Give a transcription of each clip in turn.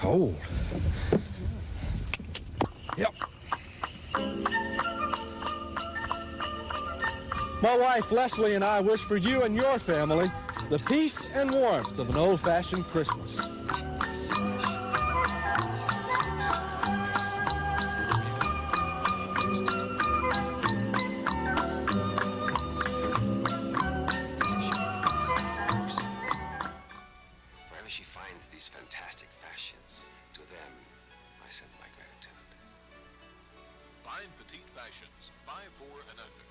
cold. Yep. My wife Leslie and I wish for you and your family the peace and warmth of an old-fashioned Christmas. Wherever she finds these fantastic fashions, to them I send my gratitude. Fine petite fashions, 5'4" and under.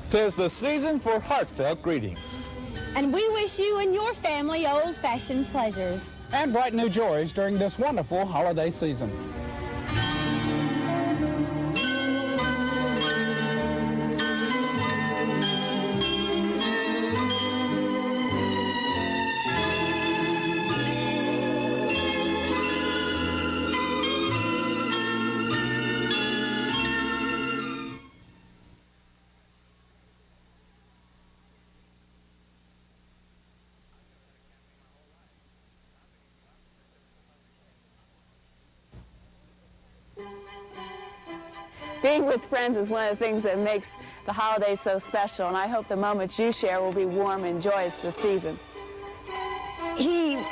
'Tis the season for heartfelt greetings. And we wish you and your family old-fashioned pleasures. And bright new joys during this wonderful holiday season. Being with friends is one of the things that makes the holidays so special, and I hope the moments you share will be warm and joyous this season. Heave!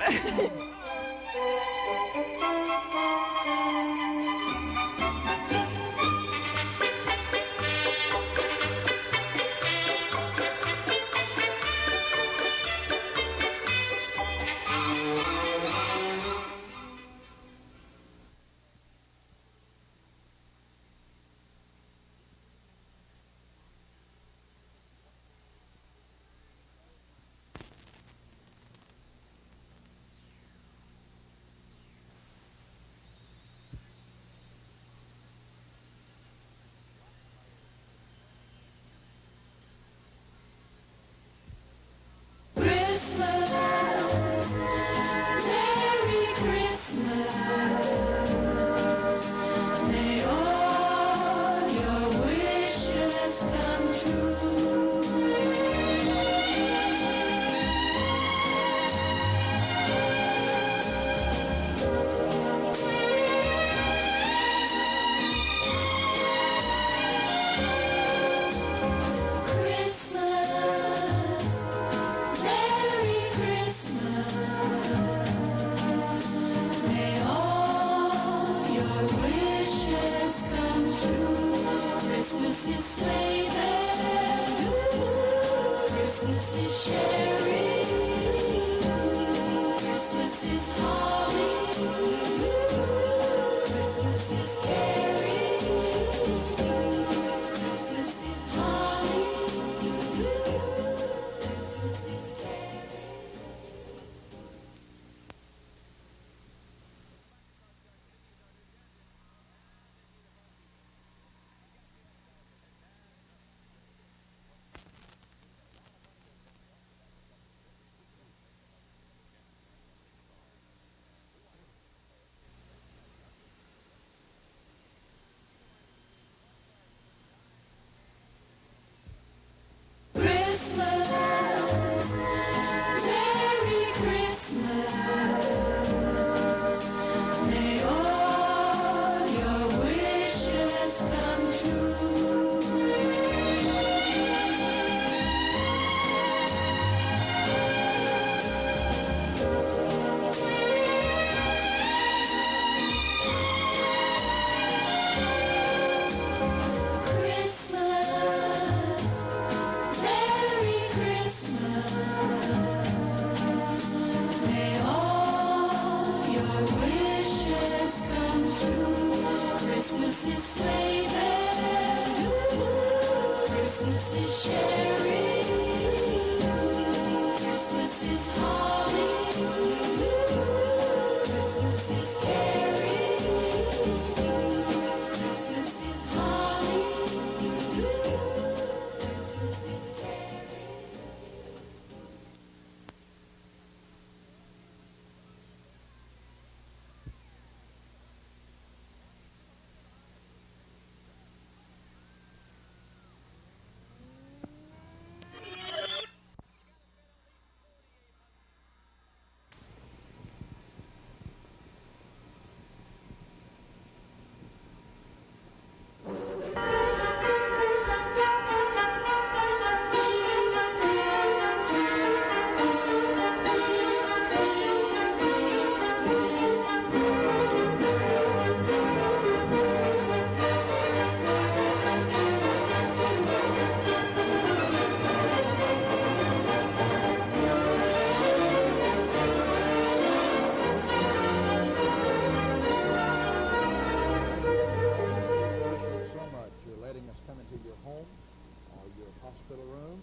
hospital room.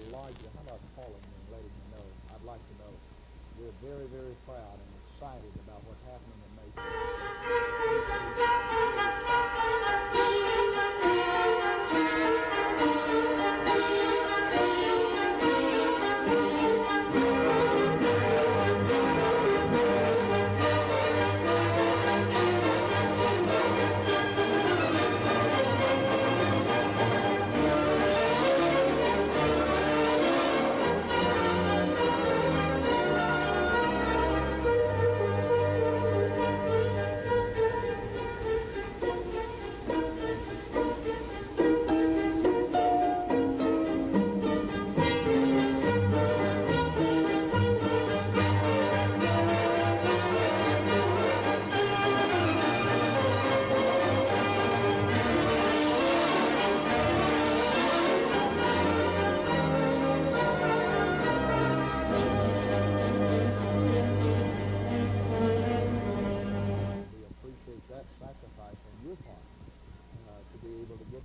Elijah, how about calling me and letting me know? I'd like to know. We're very, very proud and excited about what's happening in that sacrifice on your part to be able to get.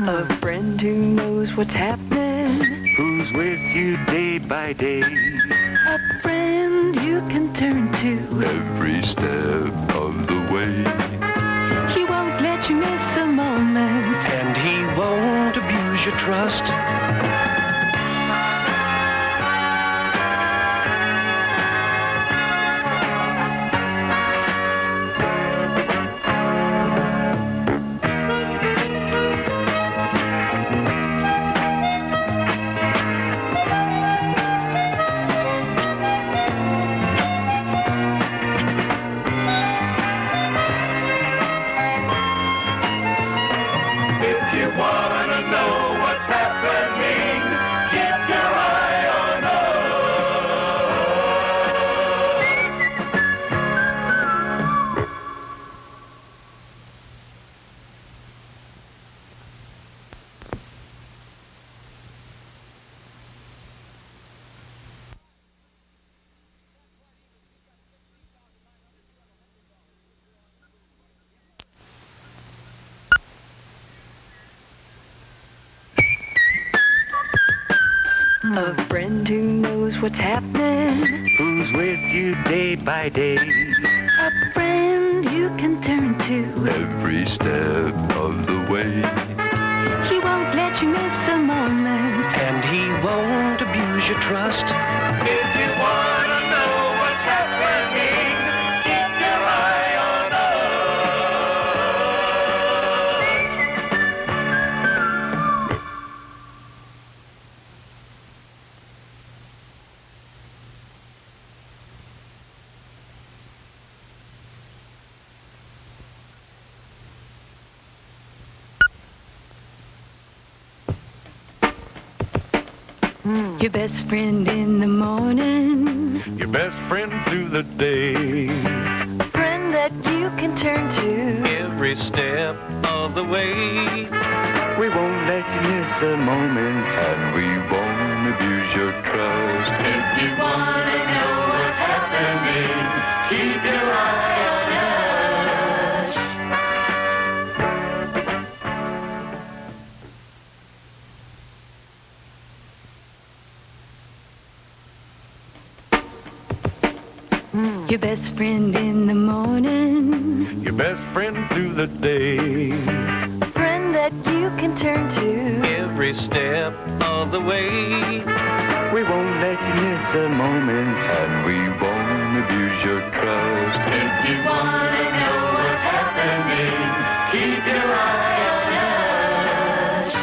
A friend who knows what's happening, who's with you day by day. a friend you can turn to Every step of the way. He won't let you miss a moment, And he won't abuse your trust. If you want to know what's happening, keep your eye on us. a friend who knows what's happening, Who's with you day by day. a friend you can turn to. Every step of the way. He won't let you miss a moment, And he won't abuse your trust. If you want to know what's happening, keep your eye on us. your best friend in the morning, Your best friend through the day. friend that you can turn to. Every step of the way. We won't let you miss a moment. And we won't abuse your trust. If you want to know what's happening, keep your eye on Your best friend in the morning. Your best friend through the day. A friend that you can turn to Every step of the way. We won't let you miss a moment, and we won't abuse your trust. If you want to know what's happening, keep your eye on us.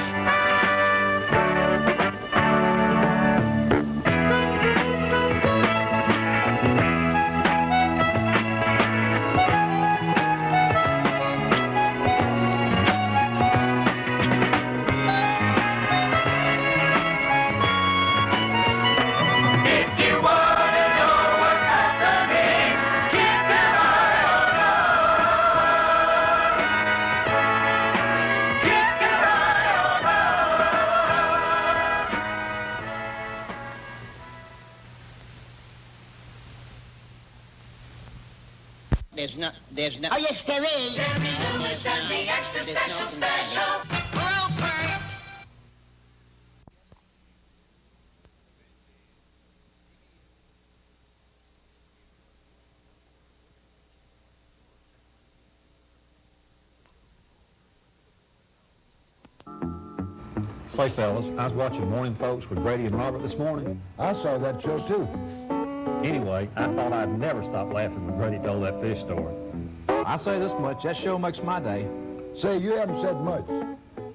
There's no. Oh, yes, there is. The extra special. Say, fellas, I was watching Morning Folks with Grady and Robert this morning. I saw that show, too. Anyway, I thought I'd never stop laughing when Grady told that fish story. I say this much, that show makes my day. Say, you haven't said much.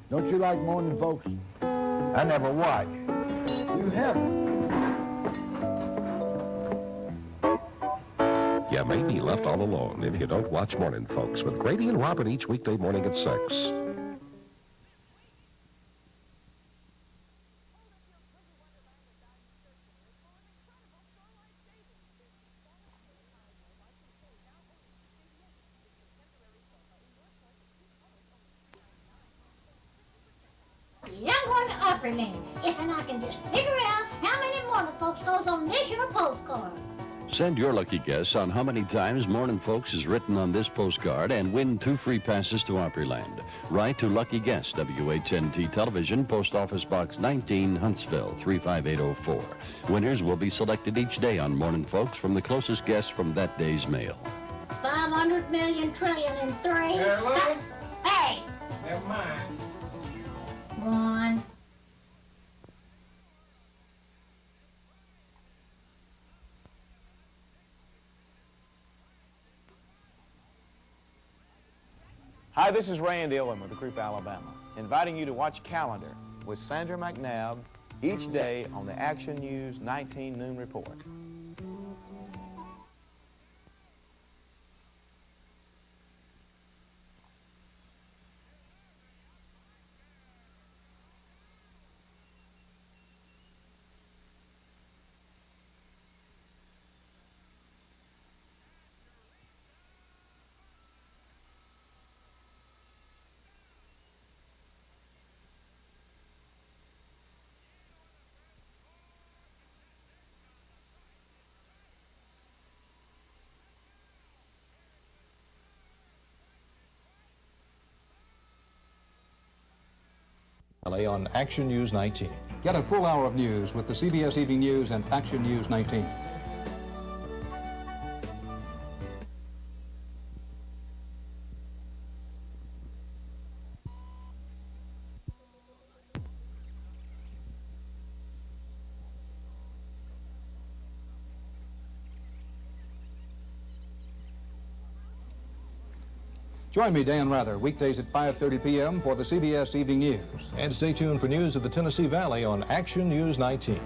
Don't you like Morning Folks? I never what? You haven't. You may be left all alone if you don't watch Morning Folks with Grady and Robert each weekday morning at 6. If I can just figure out how many Morning Folks goes on this here postcard. Send your lucky guess on how many times Morning Folks is written on this postcard and win 2 free passes to Opryland. Write to Lucky Guess, WHNT Television, Post Office Box 19, Huntsville, 35804. Winners will be selected each day on Morning Folks from the closest guess from that day's mail. 500 million trillion and 3. Hello? Hey! Never mind. 1. Hi, this is Randy Dillon with the Creep, Alabama, inviting you to watch Calendar with Sandra McNabb each day on the Action News 19 Noon Report. On Action News 19. Get a full hour of news with the CBS Evening News and Action News 19. Join me, Dan Rather, weekdays at 5:30 p.m. for the CBS Evening News. And stay tuned for news of the Tennessee Valley on Action News 19.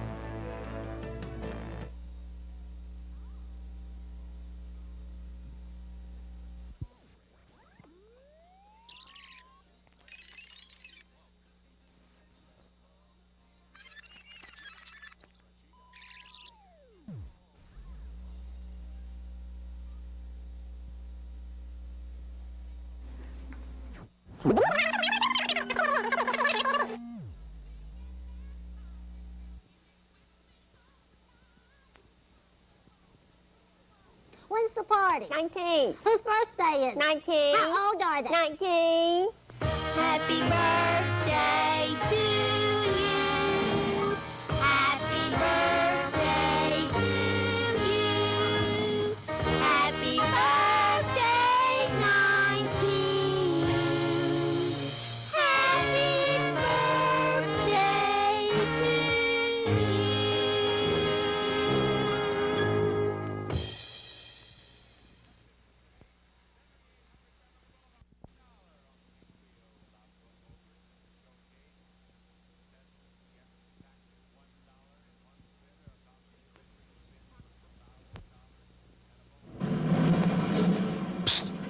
When's the party? 19th. Whose birthday is it? 19. How old are they? 19. Happy birthday to you. Happy birthday to you.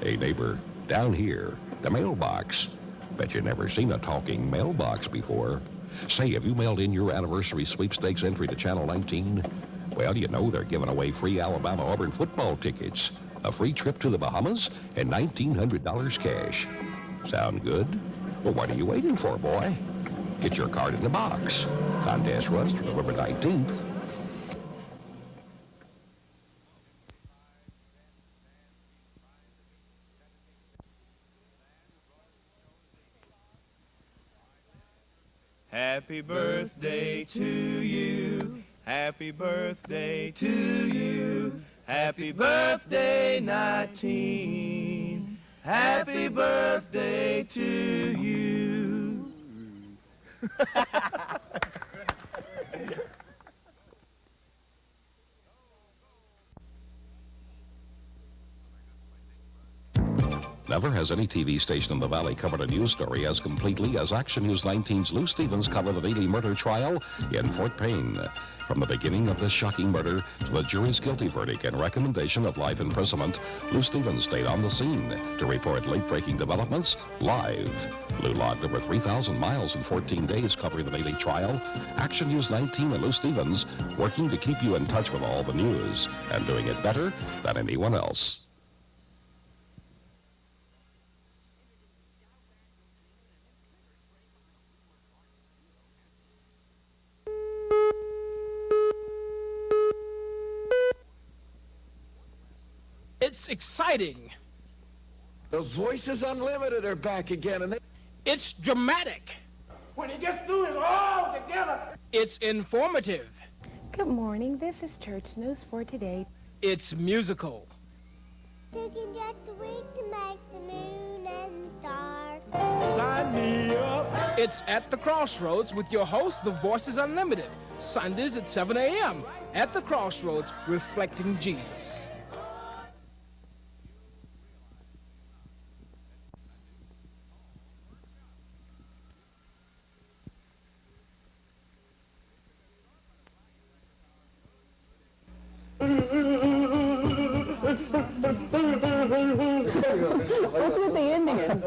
Hey, neighbor, down here, the mailbox. Bet you never seen a talking mailbox before. Say, have you mailed in your anniversary sweepstakes entry to Channel 19? Well, you know they're giving away free Alabama-Auburn football tickets, a free trip to the Bahamas, and $1,900 cash. Sound good? Well, what are you waiting for, boy? Get your card in the box. Contest runs through November 19th. Happy birthday to you. Happy birthday to you. Happy birthday, 19. Happy birthday to you. Never has any TV station in the Valley covered a news story as completely as Action News 19's Lou Stevens covered the daily murder trial in Fort Payne. From the beginning of this shocking murder to the jury's guilty verdict and recommendation of life imprisonment, Lou Stevens stayed on the scene to report late-breaking developments live. Lou logged over 3,000 miles in 14 days covering the daily trial. Action News 19 and Lou Stevens working to keep you in touch with all the news and doing it better than anyone else. It's exciting. The Voices Unlimited are back again, and It's dramatic. when he gets through it all together. It's informative. Good morning. This is Church News for today. It's musical. Taking just a week to make the moon and stars. Sign me up. It's At the Crossroads with your host, The Voices Unlimited. Sundays at 7 a.m. At the Crossroads, reflecting Jesus. What's with the Indian?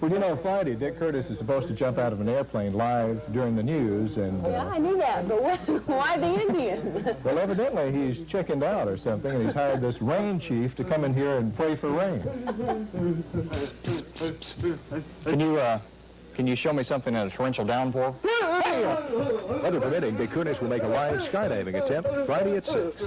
Well, you know, Friday, Dick Curtis is supposed to jump out of an airplane live during the news, and... Yeah, I knew that, but why the Indian? Well, evidently he's chickened out or something, and he's hired this rain chief to come in here and pray for rain. Can you show me something in a torrential downpour? Weather permitting, Dick Curtis will make a live skydiving attempt Friday at 6.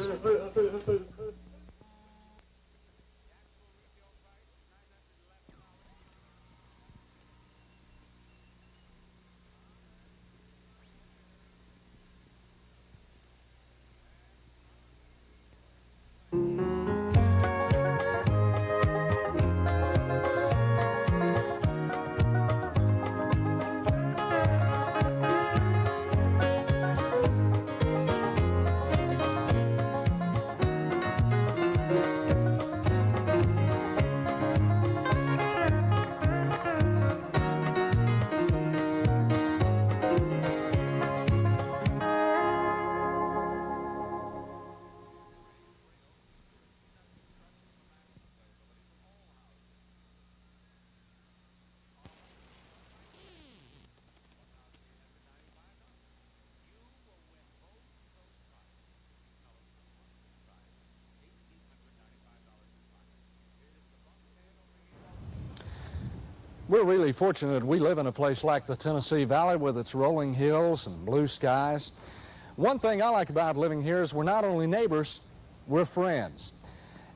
We're really fortunate we live in a place like the Tennessee Valley with its rolling hills and blue skies. One thing I like about living here is we're not only neighbors, we're friends.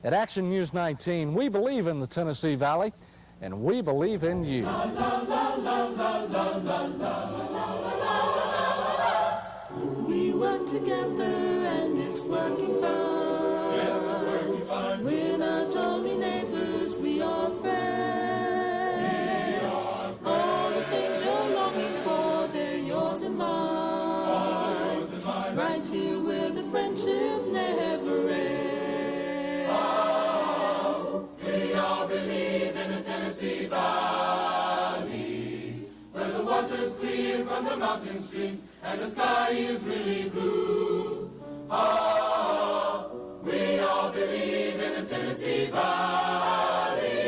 At Action News 19, we believe in the Tennessee Valley, and we believe in you. We work together and it's working fine. Yes, it's working fine. We're not only neighbors, we are friends. All the things you're longing for, they're yours and mine. Right here where the friendship never ends. Oh, we all believe in the Tennessee Valley, where the water's clear from the mountain streams and the sky is really blue. Oh, we all believe in the Tennessee Valley.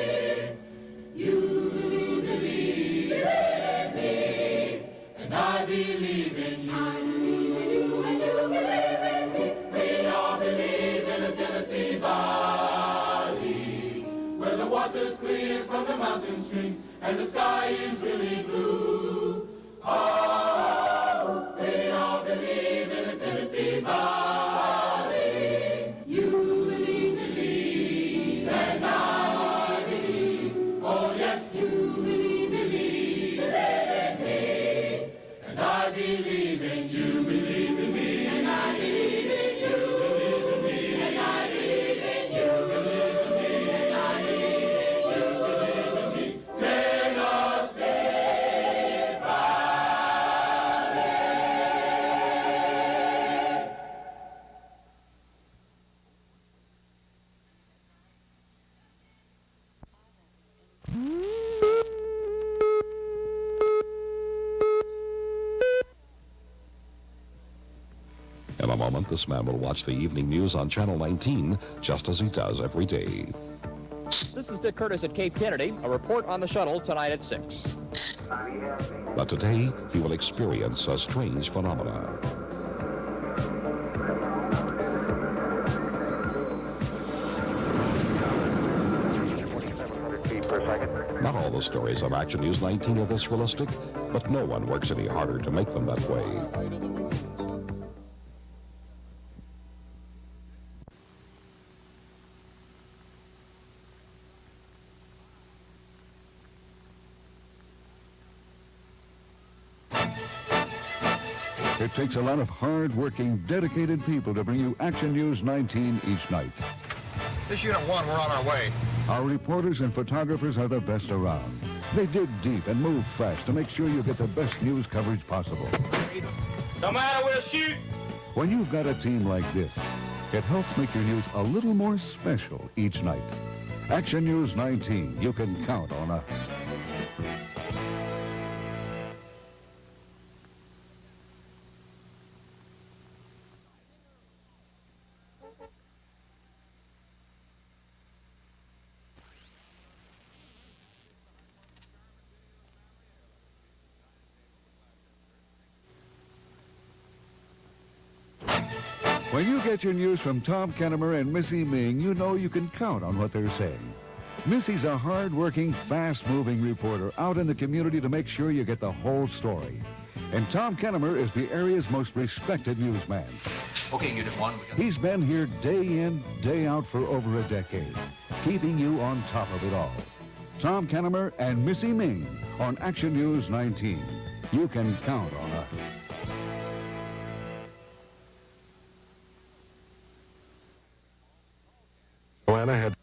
water's clear from the mountain streams, and the sky is really blue. Oh, we all believe in the Tennessee Valley. You believe, and I believe. Oh, yes, you believe in me, and I believe in you. Believe in me, and I believe in you. Believe in me, and I believe in you. Believe in me, and I believe in you. Believe in me, Tennessee Valley. In a moment, this man will watch the evening news on Channel 19, just as he does every day. This is Dick Curtis at Cape Kennedy. A report on the shuttle tonight at 6. But today, he will experience a strange phenomenon. Not all the stories on Action News 19 are this realistic, but no one works any harder to make them that way. It takes a lot of hard-working, dedicated people to bring you Action News 19 each night. This Unit 1, we're on our way. Our reporters and photographers are the best around. They dig deep and move fast to make sure you get the best news coverage possible. No matter, we'll shoot. When you've got a team like this, it helps make your news a little more special each night. Action News 19, you can count on us. When you get your news from Tom Kennemer and Missy Ming, you know you can count on what they're saying. Missy's a hard-working, fast-moving reporter out in the community to make sure you get the whole story. And Tom Kennemer is the area's most respected newsman. Okay, Unit 1. He's been here day in, day out for over a decade, keeping you on top of it all. Tom Kennemer and Missy Ming on Action News 19. You can count on us. Joanna had...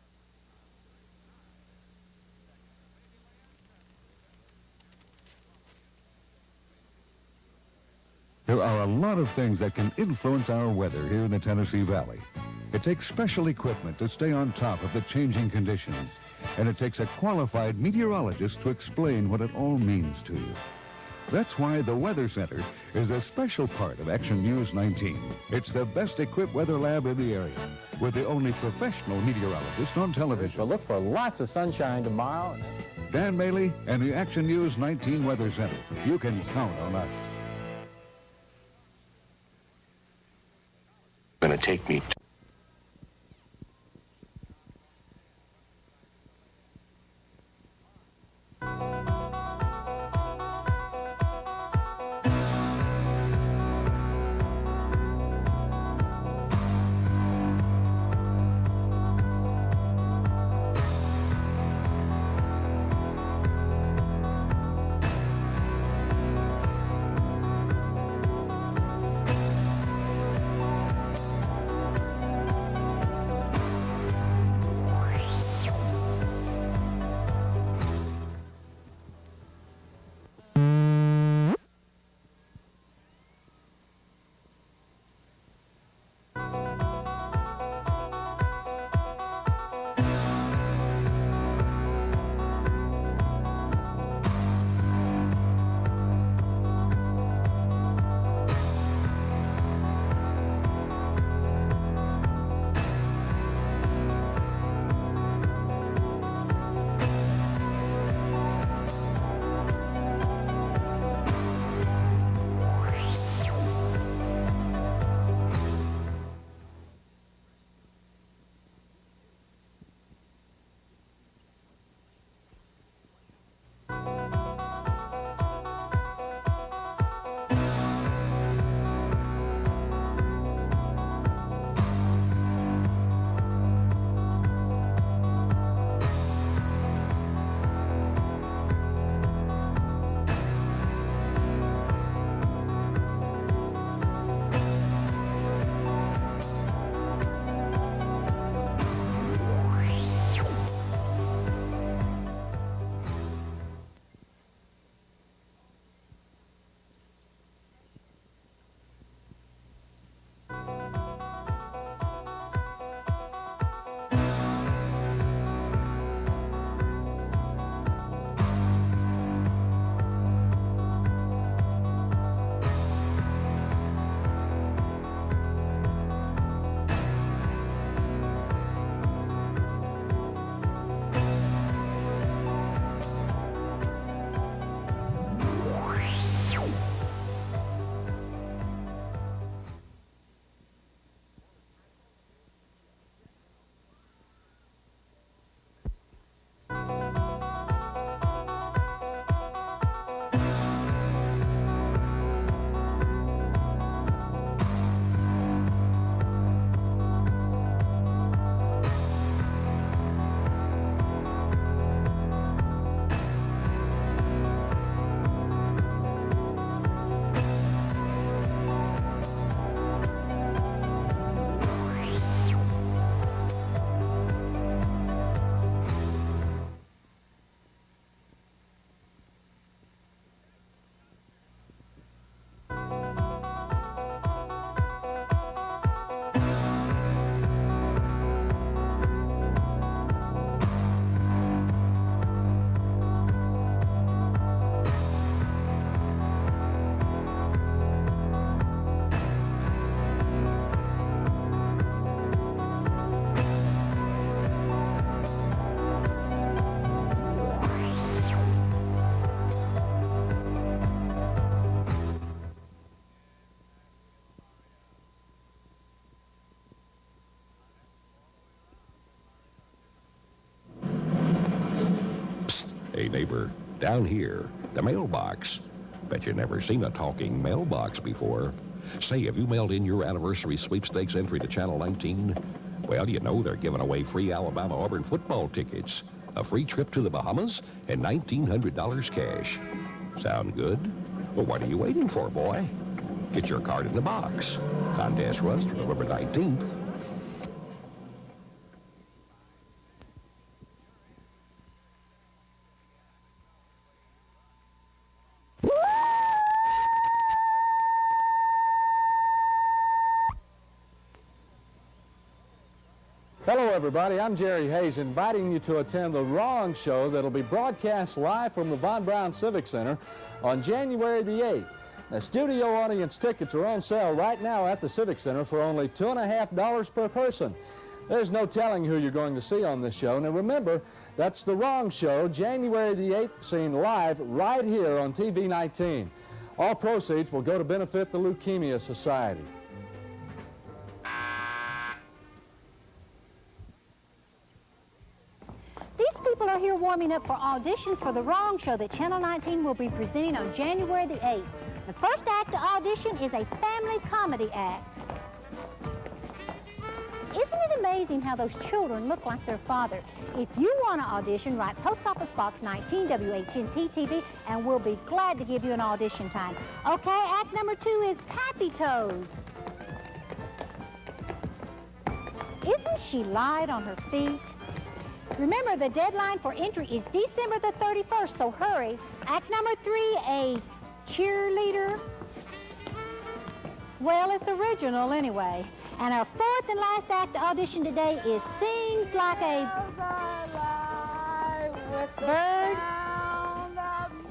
There are a lot of things that can influence our weather here in the Tennessee Valley. It takes special equipment to stay on top of the changing conditions, and it takes a qualified meteorologist to explain what it all means to you. That's why the Weather Center is a special part of Action News 19. It's the best equipped weather lab in the area. We're the only professional meteorologist on television. We'll look for lots of sunshine tomorrow. Dan Maley and the Action News 19 Weather Center. You can count on us. Going to take me Hey, neighbor, down here, the mailbox. Bet you never seen a talking mailbox before. Say, have you mailed in your anniversary sweepstakes entry to Channel 19? Well, you know they're giving away free Alabama-Auburn football tickets, a free trip to the Bahamas, and $1,900 cash. Sound good? Well, what are you waiting for, boy? Get your card in the box. Contest runs through November 19th. Hello, everybody. I'm Jerry Hayes, inviting you to attend the Wrong Show that'll be broadcast live from the Von Braun Civic Center on January the 8th. Now, studio audience tickets are on sale right now at the Civic Center for only $2.50 per person. There's no telling who you're going to see on this show. Now, remember, that's the Wrong Show, January the 8th, seen live right here on TV 19. All proceeds will go to benefit the Leukemia Society. People are here warming up for auditions for the Wrong Show that Channel 19 will be presenting on January the 8th. The first act to audition is a family comedy act. Isn't it amazing how those children look like their father? If you want to audition, write Post Office Box 19, WHNT TV, and we'll be glad to give you an audition time. Okay, act number 2 is Tappy Toes. Isn't she light on her feet? Remember, the deadline for entry is December the 31st, so hurry. Act number 3, a cheerleader. Well, it's original anyway. And our fourth and last act to audition today is Sings Like a Bird.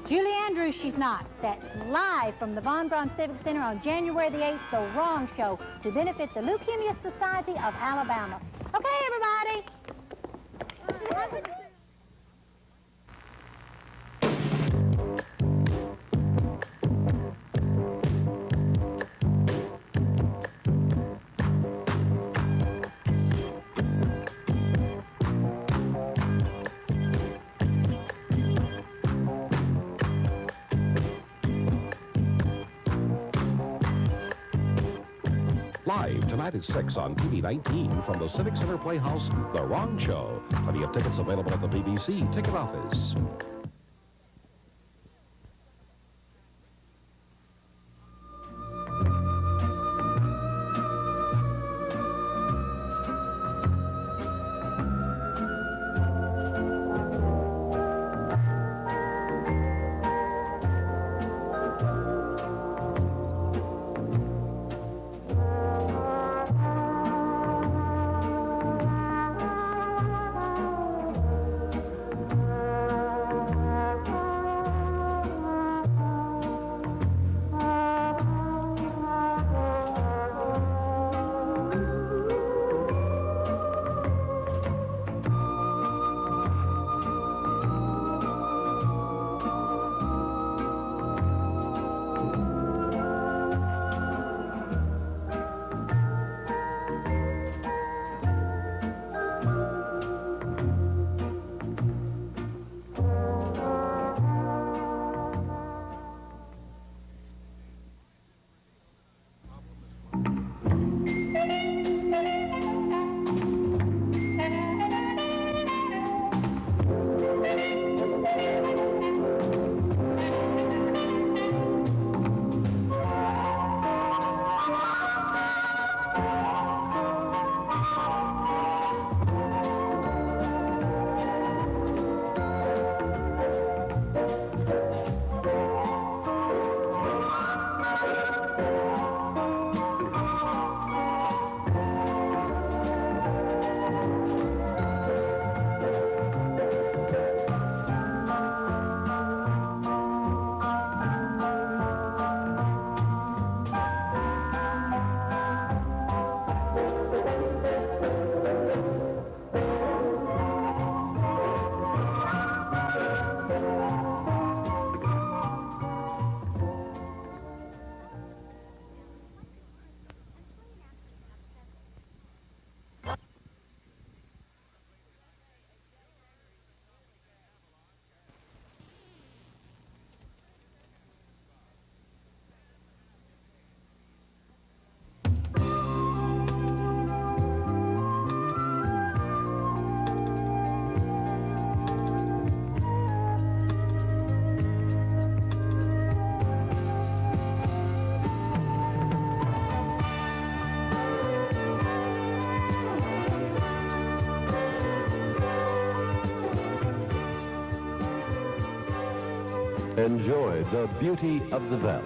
Julie Andrews, she's not. That's live from the Von Braun Civic Center on January the 8th, The Wrong Show, to benefit the Leukemia Society of Alabama. Okay, everybody. Live tonight at 6 on TV 19 from the Civic Center Playhouse, The Wrong Show. Plenty of tickets available at the BBC ticket office. Enjoy the beauty of the valley.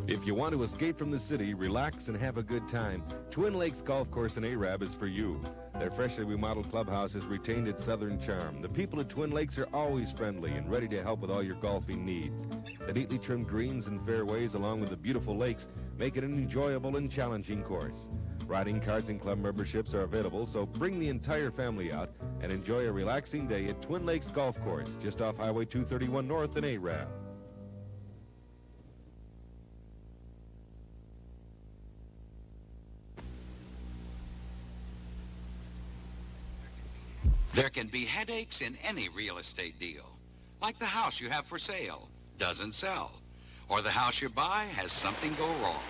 If you want to escape from the city, relax, and have a good time, Twin Lakes Golf Course in Arab is for you. Their freshly remodeled clubhouse has retained its southern charm. The people at Twin Lakes are always friendly and ready to help with all your golfing needs. The neatly trimmed greens and fairways, along with the beautiful lakes, make it an enjoyable and challenging course. Riding cards and club memberships are available, so bring the entire family out and enjoy a relaxing day at Twin Lakes Golf Course, just off Highway 231 North in Arab. There can be headaches in any real estate deal, like the house you have for sale doesn't sell, or the house you buy has something go wrong.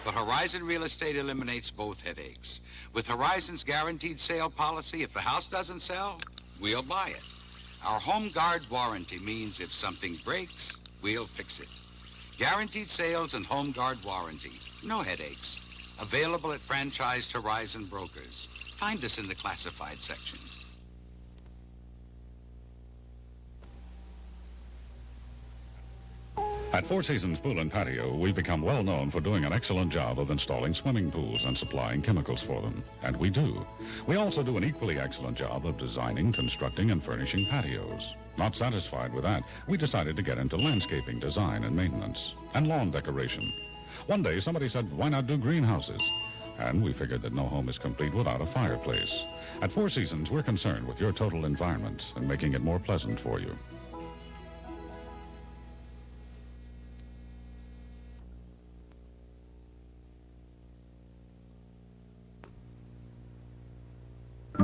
But Horizon Real Estate eliminates both headaches. With Horizon's guaranteed sale policy, if the house doesn't sell, we'll buy it. Our Home Guard warranty means if something breaks, we'll fix it. Guaranteed sales and Home Guard warranty, no headaches. Available at franchised Horizon brokers. Find us in the classified section. At Four Seasons Pool and Patio, we've become well known for doing an excellent job of installing swimming pools and supplying chemicals for them. And we do. We also do an equally excellent job of designing, constructing, and furnishing patios. Not satisfied with that, we decided to get into landscaping design and maintenance, and lawn decoration. One day, somebody said, why not do greenhouses? And we figured that no home is complete without a fireplace. At Four Seasons, we're concerned with your total environment and making it more pleasant for you.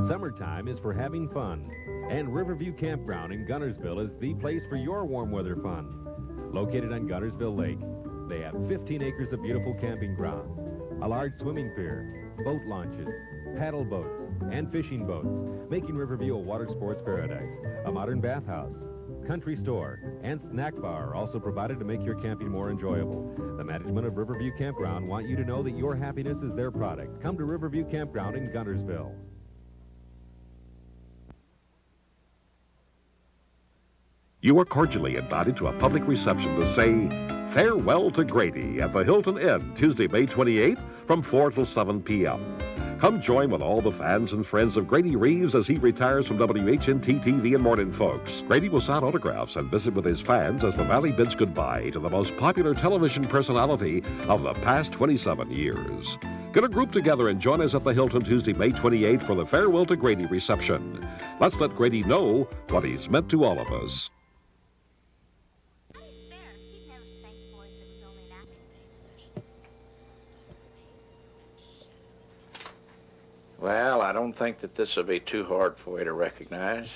Summertime is for having fun, and Riverview Campground in Gunnersville is the place for your warm weather fun. Located on Gunnersville Lake, they have 15 acres of beautiful camping grounds, a large swimming pier, boat launches, paddle boats, and fishing boats, making Riverview a water sports paradise. A modern bathhouse, country store, and snack bar are also provided to make your camping more enjoyable. The management of Riverview Campground want you to know that your happiness is their product. Come to Riverview Campground in Gunnersville. You are cordially invited to a public reception to say farewell to Grady at the Hilton Inn, Tuesday, May 28th from 4 till 7 p.m. Come join with all the fans and friends of Grady Reeves as he retires from WHNT TV and Morning Folks. Grady will sign autographs and visit with his fans as the Valley bids goodbye to the most popular television personality of the past 27 years. Get a group together and join us at the Hilton Tuesday, May 28th for the Farewell to Grady reception. Let's let Grady know what he's meant to all of us. Well, I don't think that this will be too hard for you to recognize.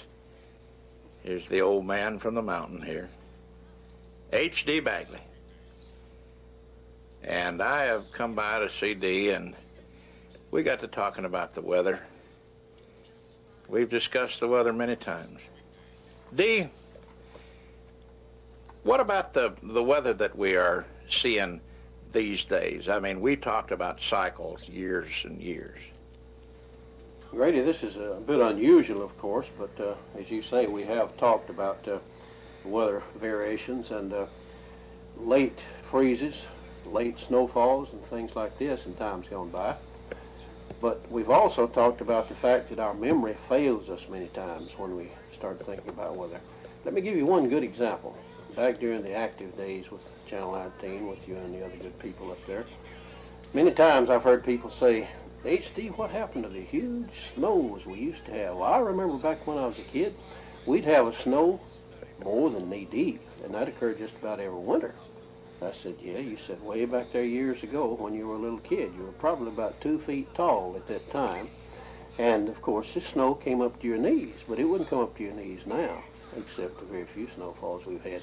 Here's the old man from the mountain here, H.D. Bagley. And I have come by to see Dee, and we got to talking about the weather. We've discussed the weather many times. Dee, what about the weather that we are seeing these days? I mean, we talked about cycles years and years. Grady, this is a bit unusual, of course, but as you say, we have talked about weather variations and late freezes, late snowfalls, and things like this in times gone by. But we've also talked about the fact that our memory fails us many times when we start thinking about weather. Let me give you one good example. Back during the active days with Channel 19, with you and the other good people up there, many times I've heard people say, H.D., what happened to the huge snows we used to have? Well, I remember back when I was a kid, we'd have a snow more than knee-deep, and that occurred just about every winter. I said, yeah, you said way back there years ago when you were a little kid. You were probably about 2 feet tall at that time. And, of course, the snow came up to your knees, but it wouldn't come up to your knees now, except the very few snowfalls we've had.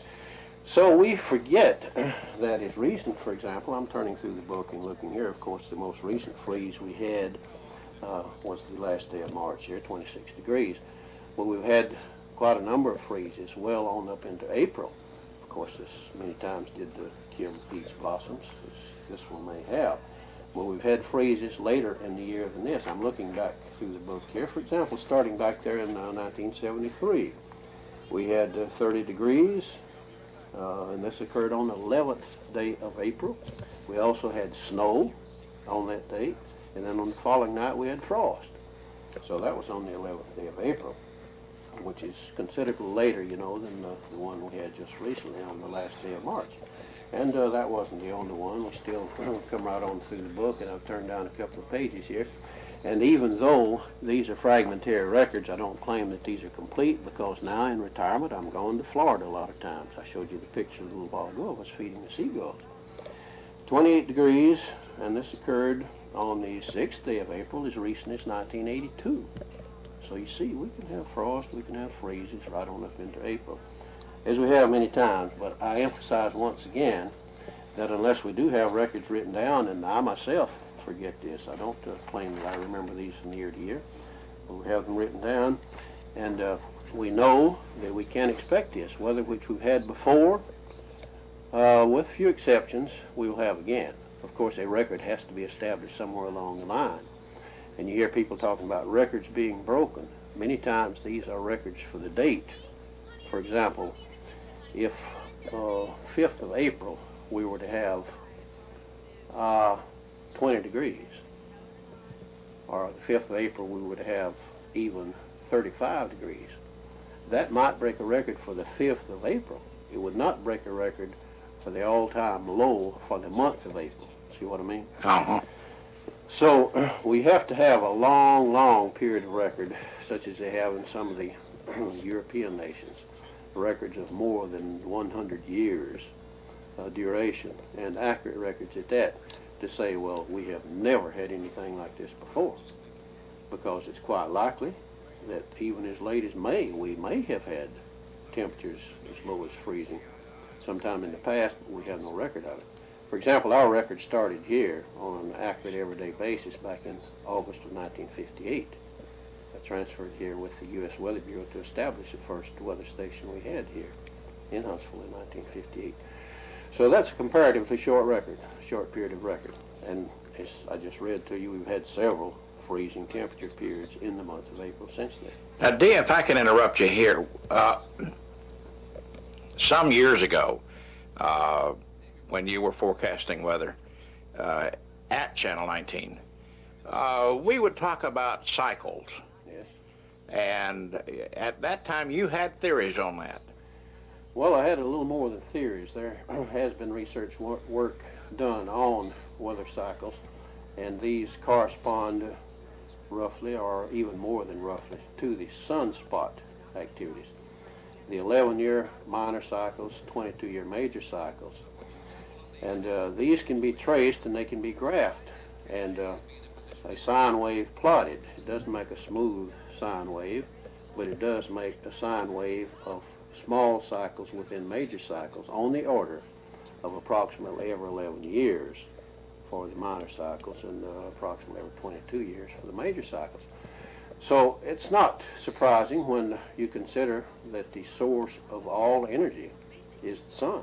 So we forget that is recent. For example, I'm turning through the book and looking here. Of course, the most recent freeze we had was the last day of March here, 26 degrees. Well, we've had quite a number of freezes well on up into April. Of course, this many times did Kim peach blossoms, as this one may have. Well, we've had freezes later in the year than this. I'm looking back through the book here. For example, starting back there in 1973, we had 30 degrees, and this occurred on the 11th day of April. We also had snow on that date, and then on the following night we had frost. So that was on the 11th day of April, which is considerably later, you know, than the one we had just recently on the last day of March. And that wasn't the only one. We still come right on through the book, and I've turned down a couple of pages here. And even though these are fragmentary records, I don't claim that these are complete, because now in retirement I'm going to Florida a lot of times. I showed you the picture a little while ago of us feeding the seagulls. 28 degrees, and this occurred on the 6th day of April, as recent as 1982. So you see, we can have frost, we can have freezes right on up into April, as we have many times. But I emphasize once again that unless we do have records written down, and I myself forget this, I don't claim that I remember these from year to year, but we have them written down, and we know that we can expect this, weather which we've had before, with few exceptions, we will have again. Of course, a record has to be established somewhere along the line. And you hear people talking about records being broken. Many times these are records for the date. For example, if 5th of April we were to have 20 degrees, or the 5th of April we were to have even 35 degrees, that might break a record for the 5th of April. It would not break a record for the all-time low for the month of April. See what I mean? Uh-huh. So we have to have a long, long period of record, such as they have in some of the European nations, records of more than 100 years duration, and accurate records at that, to say, well, we have never had anything like this before, because it's quite likely that even as late as May, we may have had temperatures as low as freezing sometime in the past, but we have no record of it. For example, our record started here on an accurate everyday basis back in August of 1958. I transferred here with the U.S. Weather Bureau to establish the first weather station we had here in Huntsville in 1958. So that's a comparatively short record, short period of record. And as I just read to you, we've had several freezing temperature periods in the month of April since then. Now, Dee, if I can interrupt you here, some years ago, when you were forecasting weather at Channel 19, we would talk about cycles. Yes. And at that time, you had theories on that. Well, I had a little more than theories. There has been research work done on weather cycles, and these correspond roughly, or even more than roughly, to the sunspot activities. The 11-year minor cycles, 22-year major cycles. And these can be traced and they can be graphed, and a sine wave plotted. It doesn't make a smooth sine wave, but it does make a sine wave of small cycles within major cycles on the order of approximately every 11 years for the minor cycles, and approximately every 22 years for the major cycles. So it's not surprising when you consider that the source of all energy is the sun.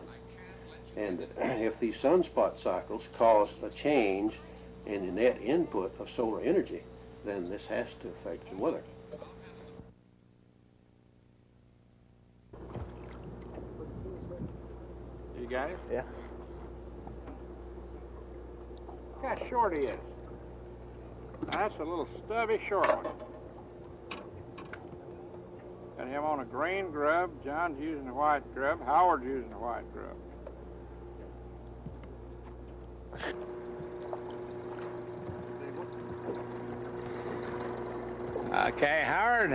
And if these sunspot cycles cause a change in the net input of solar energy, then this has to affect the weather. You got it? Yeah. Look how short he is. That's a little stubby short one. Got him on a green grub. John's using a white grub. Howard's using a white grub. Okay, Howard.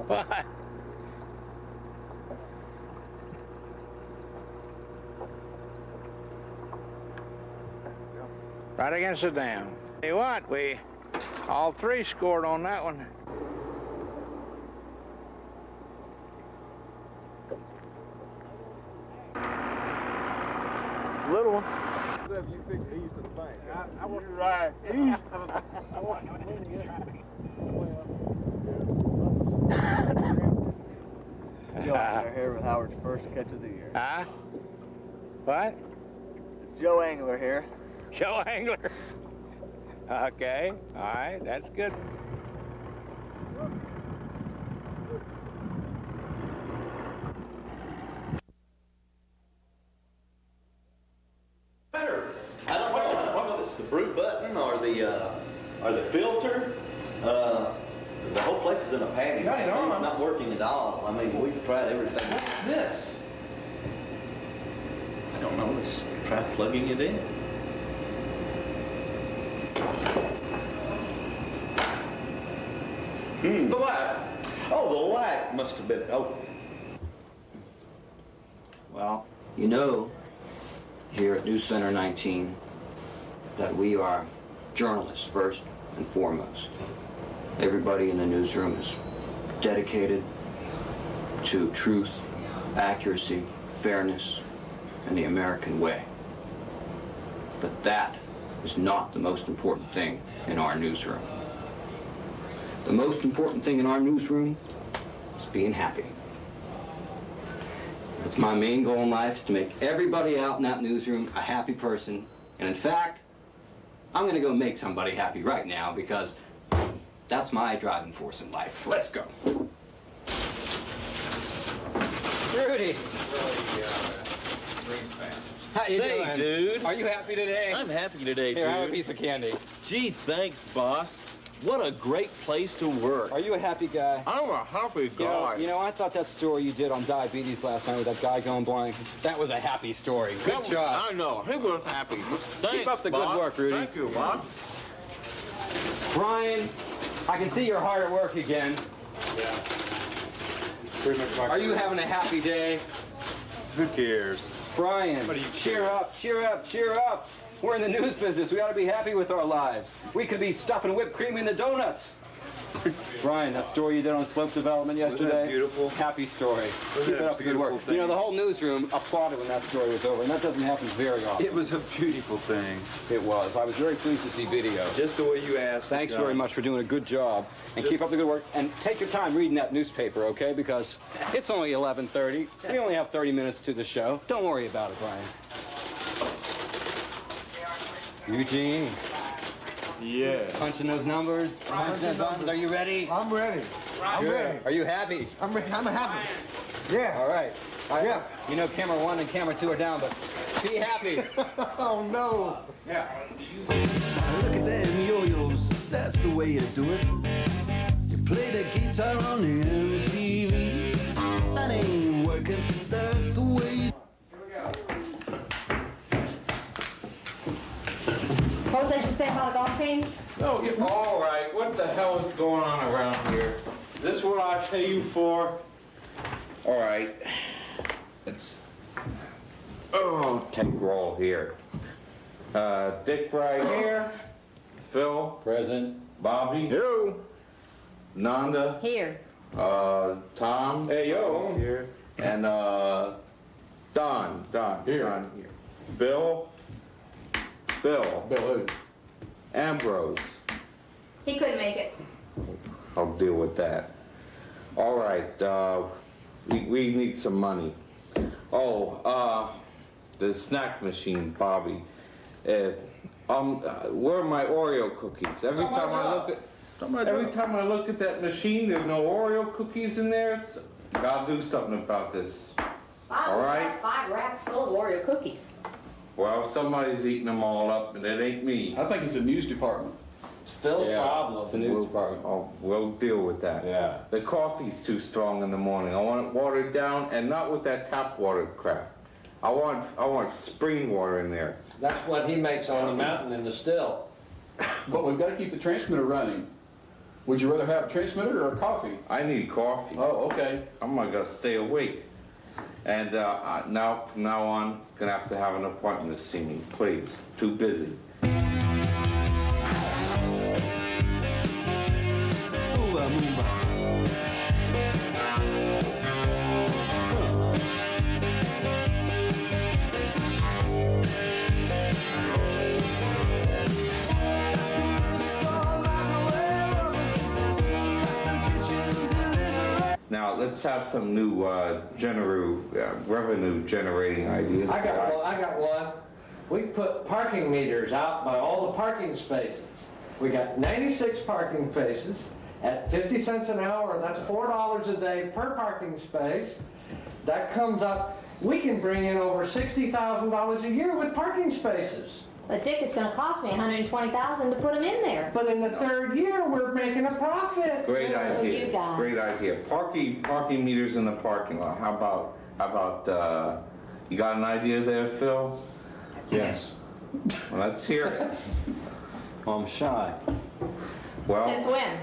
What? Right against the dam. Hey, what? We all three scored on that one. Little one. You fix east of the bank. I was right. East. Joe Angler here with Howard's first catch of the year. Huh? What? Joe Angler here. Joe Angler. Okay, all right, that's good. Better. I don't know whether it's the brew button or the filter. The whole place is in a panic. Got it on. It's not working at all. I mean, we've tried everything. What's this? I don't know. Let's try plugging it in. The light. Oh, the light must have been. Oh. Well, you know, here at News Center 19, that we are journalists first and foremost. Everybody in the newsroom is dedicated to truth, accuracy, fairness, and the American way. But that is not the most important thing in our newsroom. The most important thing in our newsroom is being happy. It's my main goal in life is to make everybody out in that newsroom a happy person. And in fact, I'm gonna go make somebody happy right now because that's my driving force in life. Let's go. Rudy. How you doing? Dude. Are you happy today? I'm happy today, Here, dude. have a piece of candy. Gee, thanks, boss. What a great place to work. Are you a happy guy? I'm a happy guy. You know, I thought that story you did on diabetes last night with that guy going blind, that was a happy story. Good job. I know. He was happy. Thanks, Keep up the boss. good work, Rudy. Thank you, boss. Brian, I can see you're hard at work again. Yeah. Pretty much my Are you having a happy day? Who cares? Brian, cheer up, cheer up, cheer up. We're in the news business. We ought to be happy with our lives. We could be stuffing whipped cream in the donuts. Brian, that story you did on slope development yesterday. Wasn't that beautiful? Happy story. Keep it up, good work. thing? You know, the whole newsroom applauded when that story was over, and that doesn't happen very often. It was a beautiful thing. It was. I was very pleased to see video. Just the way you asked. Thanks very much for doing a good job. And keep up the good work. And take your time reading that newspaper, okay? Because it's only 11:30. We only have 30 minutes to the show. Don't worry about it, Brian. Eugene. Yeah. Punching those numbers. Punching those buttons. Are you ready? I'm ready. I'm Good. ready. Are you happy? I'm happy. Yeah. All right. Yeah. You know camera 1 and camera 2 are down, but be happy. Oh, no. Yeah. Look at them yo-yos, that's the way you do it. You play the guitar on the MTV. That ain't working, that's the way you... What was that you say about a golf team? No, all right. What the hell is going on around here? Is this what I pay you for? All right. It's take roll here. Dick right here. Phil present. Bobby. Yo. Nanda. Here. Tom. Hey yo. Here. And Don. Here. Don here. Bill. Bill who? Ambrose. He couldn't make it. I'll deal with that. All right, we need some money. Oh, the snack machine, Bobby. Where are my Oreo cookies? Every time I look at that machine, there's no Oreo cookies in there. Gotta do something about this. All right? 5 racks full of Oreo cookies. Well, somebody's eating them all up, and it ain't me. I think it's the news department. It's Phil's problem. It's the news department. Oh, we'll deal with that. Yeah. The coffee's too strong in the morning. I want it watered down, and not with that tap water crap. I want spring water in there. That's what he makes on the mountain in the still. But we've got to keep the transmitter running. Would you rather have a transmitter or a coffee? I need coffee. Oh, okay. I'm gonna stay awake. And from now on, gonna have to have an appointment to see me, please. Too busy. Now let's let's have some new revenue generating ideas. I got one. We put parking meters out by all the parking spaces. We got 96 parking spaces at 50 cents an hour, and that's $4 a day per parking space. That comes up, we can bring in over $60,000 a year with parking spaces. But Dick, it's gonna cost me $120,000 to put them in there. But in the third year, we're making a profit. Great idea. You guys. Great idea. Parking meters in the parking lot. How about you got an idea there, Phil? Yes. Well, let's hear it. I'm shy. Well, Since when?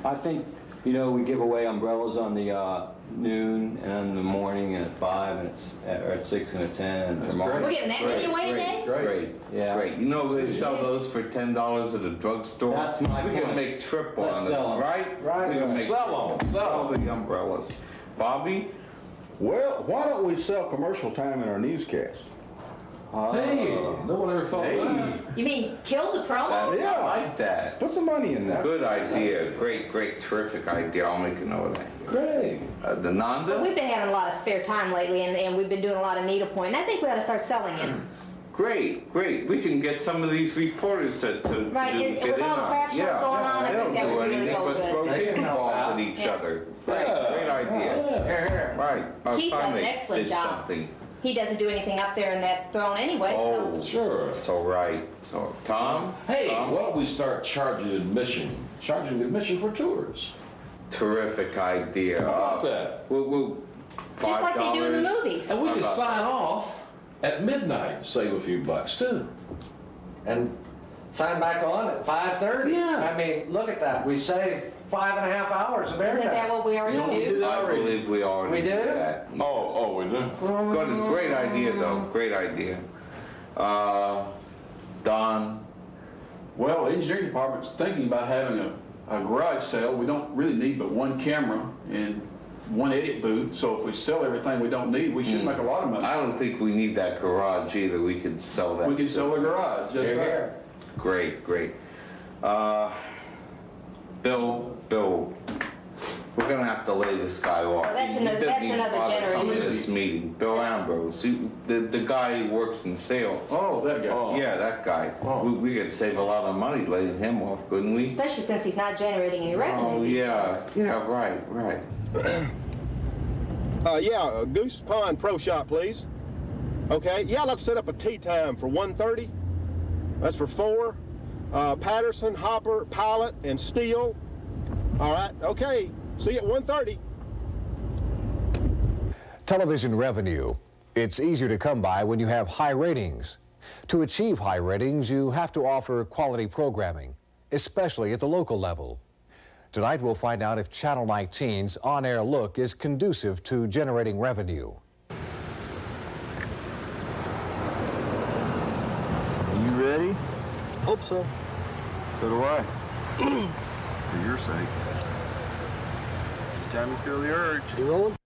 I think, we give away umbrellas on the noon and in the morning and at 5 and at 6 and at 10. We're giving that many away today? Great. Yeah. great. You know they sell those for $10 at a drugstore. That's my We can point. make triple Let's on sell this, 'em. right? Right. We can make Sell 'em. triple. Sell the umbrellas. Bobby? Well, why don't we sell commercial time in our newscast? Hey, no one ever thought of that. You mean kill the promos? I like that. Put some money in that. Good idea. Great, terrific idea. I'll make a note of that. Great. The Nanda? We've been having a lot of spare time lately, and we've been doing a lot of needlepoint. I think we ought to start selling it. Great. We can get some of these reporters to Right, get with in all the on. craft shows going on, I they think don't that do would really anything go but good. throw They can ping help balls out. at each Yeah. other. Great idea. Here. Right. Keith does an Finally excellent did job. something. He doesn't do anything up there in that throne anyway, Oh, so. Sure. So right. So Tom? Hey, Tom? why don't we start charging admission for tours? Terrific idea. How about that? We'll $5. Just like they do in the movies. And we How could about sign off at midnight, save a few bucks too. And sign back on at 5:30. Yeah. I mean, look at that. We save 5.5 hours of airtime. Isn't that what we already do? I believe we already We do? that. Oh, we do? Great idea, though. Great idea. Don? Well, the engineering department's thinking about having a garage sale. We don't really need but one camera and one edit booth, so if we sell everything we don't need, we should make a lot of money. I don't think we need that garage either. We can sell that. We can sell the garage, that's right. Great. Bill, we're gonna have to lay this guy off. Oh, that's He another- doesn't that's even another bother coming to generator. this meeting. Bill Ambrose, the guy who works in sales. Oh, that guy. Yeah, that guy. We could save a lot of money laying him off, couldn't we? Especially since he's not generating any revenue. Oh, these yeah. days. Yeah, right. Goose Pond Pro Shop, please. Okay, I'd like to set up a tea time for 1:30. That's for 4. Patterson, Hopper, Pilot, and Steele. All right, okay. See you at 1:30. Television revenue. It's easier to come by when you have high ratings. To achieve high ratings, you have to offer quality programming, especially at the local level. Tonight, we'll find out if Channel 19's on-air look is conducive to generating revenue. You ready? Hope so. So do I. For your sake. Every time you feel the urge. You rolling?